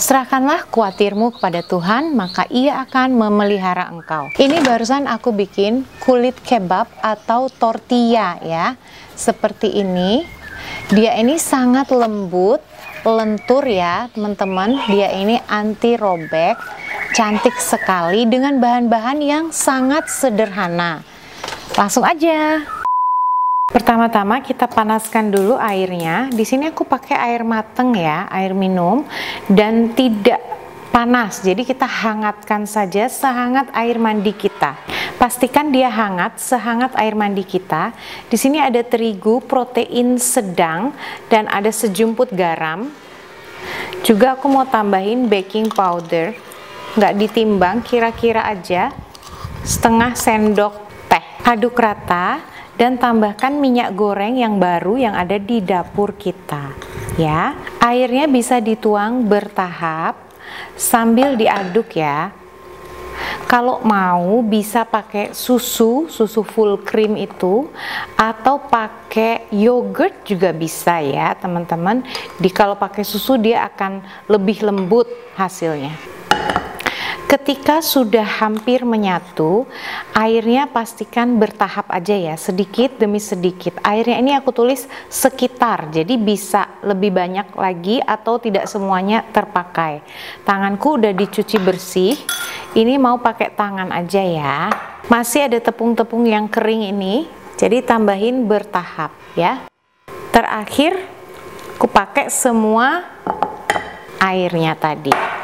Serahkanlah khawatirmu kepada Tuhan, maka Ia akan memelihara engkau. Ini barusan aku bikin kulit kebab atau tortilla ya. Seperti ini. Dia ini sangat lembut, lentur ya teman-teman. Dia ini anti robek, cantik sekali dengan bahan-bahan yang sangat sederhana. Langsung aja. Pertama-tama kita panaskan dulu airnya. Di sini aku pakai air mateng ya, air minum dan tidak panas. Jadi kita hangatkan saja sehangat air mandi kita. Pastikan dia hangat, sehangat air mandi kita. Di sini ada terigu, protein sedang dan ada sejumput garam. Juga aku mau tambahin baking powder. Nggak ditimbang, kira-kira aja setengah sendok teh. Aduk rata. Dan tambahkan minyak goreng yang baru yang ada di dapur kita ya. Airnya bisa dituang bertahap sambil diaduk ya. Kalau mau bisa pakai susu full cream itu, atau pakai yogurt juga bisa ya teman-teman. Kalau pakai susu dia akan lebih lembut hasilnya. Ketika sudah hampir menyatu, airnya pastikan bertahap aja ya, sedikit demi sedikit. Airnya ini aku tulis sekitar, jadi bisa lebih banyak lagi atau tidak semuanya terpakai. Tanganku udah dicuci bersih, ini mau pakai tangan aja ya. Masih ada tepung-tepung yang kering ini, jadi tambahin bertahap ya. Terakhir, aku pakai semua airnya tadi.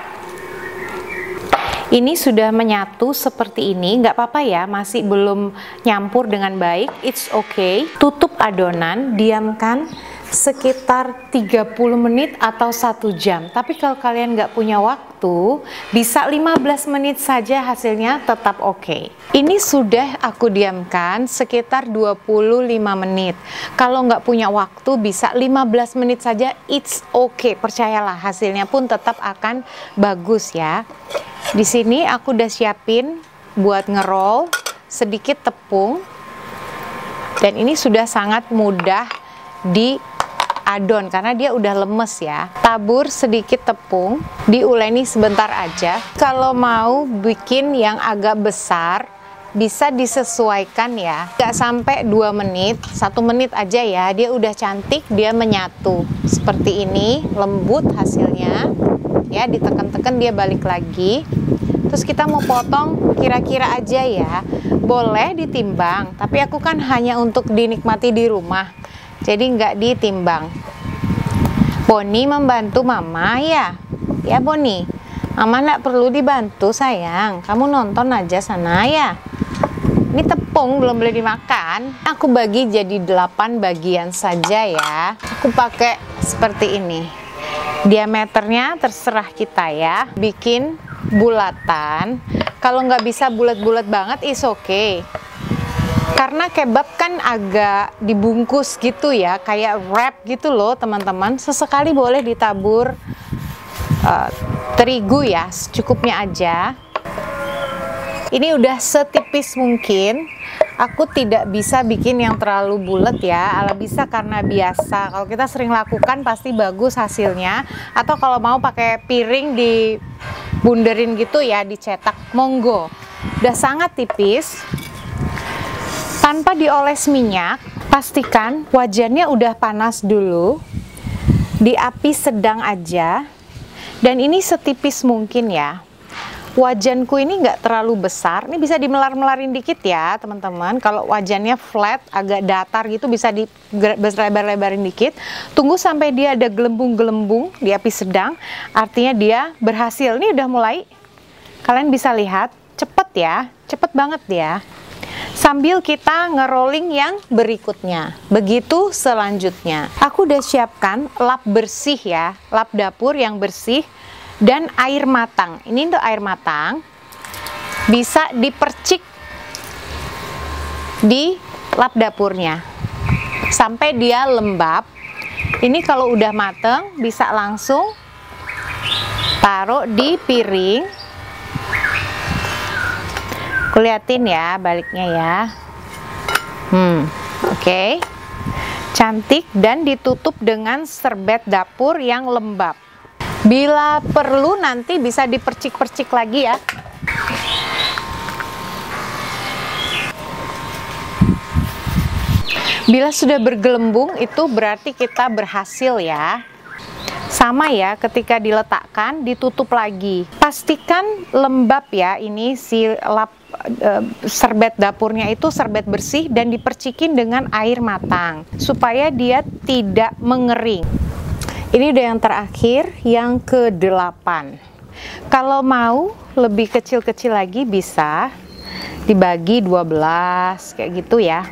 Ini sudah menyatu seperti ini, nggak apa-apa ya, masih belum nyampur dengan baik, it's okay. Tutup adonan, diamkan sekitar 30 menit atau 1 jam. Tapi kalau kalian nggak punya waktu, bisa 15 menit saja hasilnya tetap oke. Ini sudah aku diamkan sekitar 25 menit. Kalau nggak punya waktu, bisa 15 menit saja, it's okay. Percayalah, hasilnya pun tetap akan bagus ya. Di sini aku udah siapin buat ngerol sedikit tepung. Dan ini sudah sangat mudah diadon karena dia udah lemes ya. Tabur sedikit tepung, diuleni sebentar aja. Kalau mau bikin yang agak besar, bisa disesuaikan ya. Gak sampai 2 menit, 1 menit aja ya. Dia udah cantik, dia menyatu. Seperti ini, lembut hasilnya. Ya, ditekan-tekan dia balik lagi. Terus kita mau potong kira-kira aja ya. Boleh ditimbang, tapi aku kan hanya untuk dinikmati di rumah. Jadi nggak ditimbang. Boni membantu mama ya. Ya Boni, mama nggak perlu dibantu sayang. Kamu nonton aja sana ya. Ini tepung belum boleh dimakan. Aku bagi jadi 8 bagian saja ya. Aku pakai seperti ini. Diameternya terserah kita ya. Bikin bulatan. Kalau nggak bisa bulat-bulat banget is okay. Karena kebab kan agak dibungkus gitu ya, kayak wrap gitu loh teman-teman. Sesekali boleh ditabur terigu ya, secukupnya aja. Ini udah setipis mungkin. Aku tidak bisa bikin yang terlalu bulat ya, ala bisa karena biasa. Kalau kita sering lakukan pasti bagus hasilnya. Atau kalau mau pakai piring dibunderin gitu ya, dicetak, monggo. Udah sangat tipis. Tanpa dioles minyak, pastikan wajannya udah panas dulu. Di api sedang aja. Dan ini setipis mungkin ya. Wajanku ini nggak terlalu besar, ini bisa dimelar-melarin dikit ya teman-teman. Kalau wajannya flat, agak datar gitu, bisa dilebar-lebarin dikit. Tunggu sampai dia ada gelembung-gelembung di api sedang, artinya dia berhasil. Ini udah mulai, kalian bisa lihat, cepet ya, cepet banget ya. Sambil kita ngerolling yang berikutnya. Begitu selanjutnya. Aku udah siapkan lap bersih ya, lap dapur yang bersih. Dan air matang, ini untuk air matang, bisa dipercik di lap dapurnya sampai dia lembab. Ini kalau udah mateng bisa langsung taruh di piring. Aku liatin ya baliknya ya. Oke. Cantik dan ditutup dengan serbet dapur yang lembab. Bila perlu nanti bisa dipercik-percik lagi ya. Bila sudah bergelembung itu berarti kita berhasil ya. Sama ya, ketika diletakkan ditutup lagi. Pastikan lembab ya, ini si serbet dapurnya itu serbet bersih dan dipercikin dengan air matang supaya dia tidak mengering. Ini udah yang terakhir, yang ke-8. Kalau mau lebih kecil-kecil lagi bisa dibagi 12 kayak gitu ya.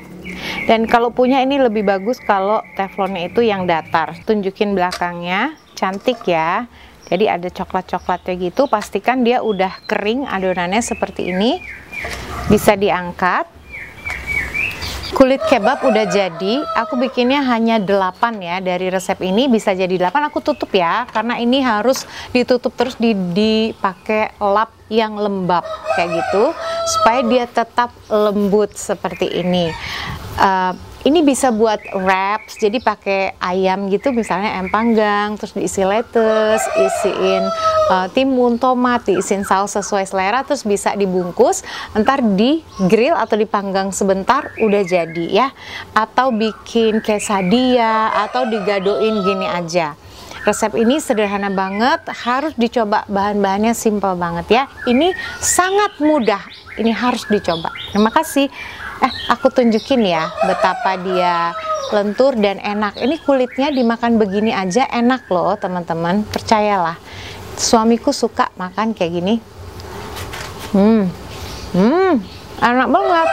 Dan kalau punya ini lebih bagus kalau teflonnya itu yang datar. Tunjukin belakangnya, cantik ya. Jadi ada coklat-coklatnya gitu. Pastikan dia udah kering adonannya seperti ini. Bisa diangkat. Kulit kebab udah jadi. Aku bikinnya hanya 8 ya. Dari resep ini bisa jadi 8. Aku tutup ya, karena ini harus ditutup terus, dipakai lap yang lembab kayak gitu supaya dia tetap lembut seperti ini. Ini bisa buat wraps, jadi pakai ayam gitu, misalnya ayam panggang, terus diisi lettuce, isiin timun, tomat, diisiin saus sesuai selera, terus bisa dibungkus, ntar di grill atau dipanggang sebentar, udah jadi ya. Atau bikin quesadilla, atau digadoin gini aja. Resep ini sederhana banget, harus dicoba, bahan-bahannya simple banget ya. Ini sangat mudah, ini harus dicoba. Terima kasih. Aku tunjukin ya betapa dia lentur dan enak. Ini kulitnya dimakan begini aja enak loh teman-teman, percayalah. Suamiku suka makan kayak gini. Enak banget,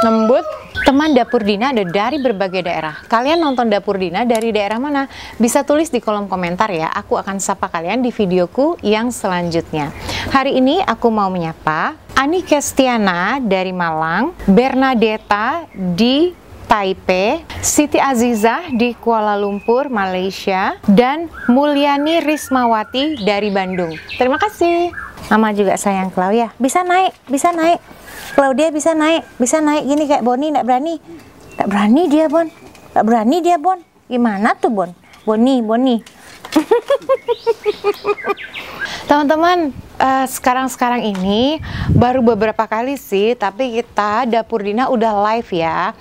lembut. Teman Dapur Dina ada dari berbagai daerah. Kalian nonton Dapur Dina dari daerah mana? Bisa tulis di kolom komentar ya. Aku akan sapa kalian di videoku yang selanjutnya. Hari ini aku mau menyapa Ani Kestiana dari Malang, Bernadetta di Taipei, Siti Azizah di Kuala Lumpur, Malaysia, dan Mulyani Rismawati dari Bandung. Terima kasih. Mama juga sayang Claudia. Bisa naik, bisa naik. Claudia bisa naik gini kayak Boni, nggak berani. Nggak berani dia, Bon. Nggak berani dia, Bon. Gimana tuh, Bon? Boni. Teman-teman, sekarang ini baru beberapa kali sih, tapi kita Dapur Dina udah live ya.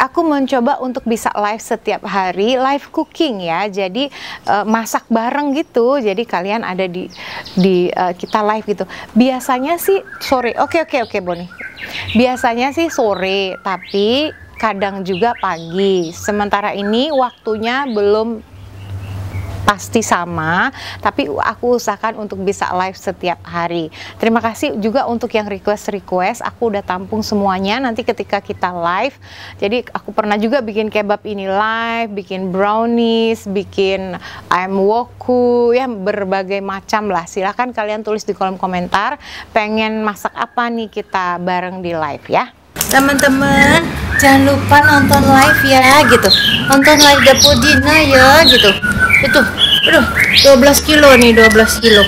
Aku mencoba untuk bisa live setiap hari, live cooking ya. Jadi masak bareng gitu. Jadi kalian ada di kita live gitu. Biasanya sih sore. Oke Boni. Biasanya sih sore, tapi kadang juga pagi. Sementara ini waktunya belum pasti sama, tapi aku usahakan untuk bisa live setiap hari. Terima kasih juga untuk yang request, aku udah tampung semuanya nanti ketika kita live. Jadi aku pernah juga bikin kebab ini live, bikin brownies, bikin ayam woku, ya berbagai macam lah. Silahkan kalian tulis di kolom komentar, pengen masak apa nih kita bareng di live ya. Teman-teman, jangan lupa nonton live ya gitu. Nonton live Dapur Dina ya gitu. Itu, aduh, 12 kilo nih, 12 kilo.